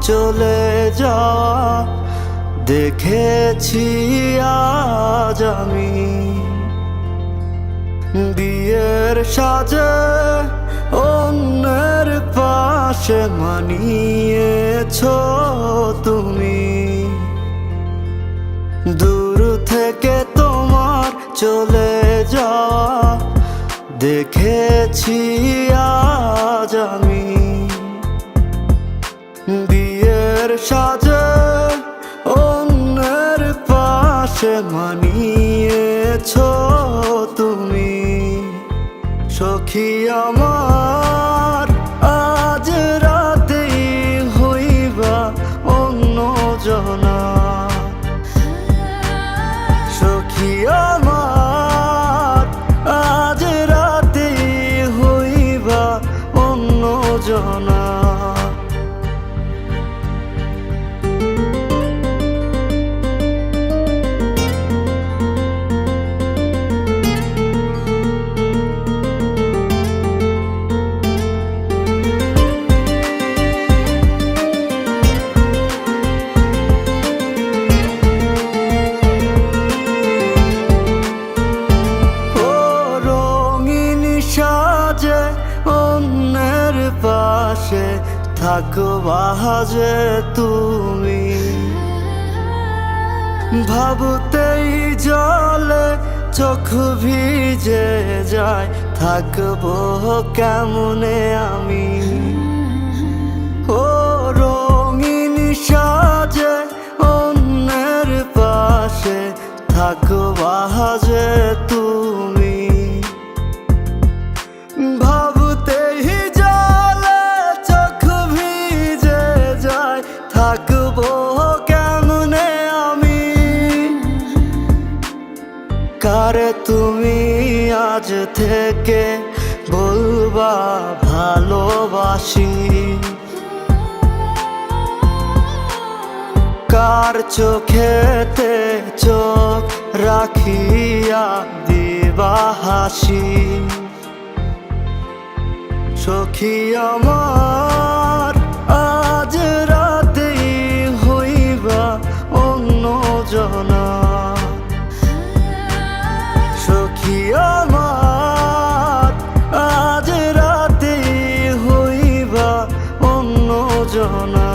চলে যাওয়া দেখেছি আজ আমি। বিয়ের সাজে অন্যের পাশে মানিয়েছো তুমি। দূর থেকে তোমার চলে যাওয়া দেখেছি আজ আমি। বিয়ের সাজে অন্যের পাশে মানিয়েছো তুমি। সখী আমার আজ রাতেই হইবা অন্য জনা। সখী আমার আজ রাতেই হইবা অন্য জনা। অন্যের পাশে থাকবা যে তুমি। ভাবতেই জলে চোখ ভিজে যায়, থাকবো কেমনে আমি। ও রঙিন সাজে অন্যের পাশে থাকবা যে তুমি। ভাবতেই জলে চোখ ভিজে যায়, থাকবো কেমনে আমি। কারে তুমি আজ থেকে বলবা ভালোবাসি। কার চোখেতে চোখ রাখিয়া দিবা হাসি। সখী আমার আজ রাতেই হইবা অন্য জনা। সখী আমার আজ রাতেই হইবা অন্য জনা।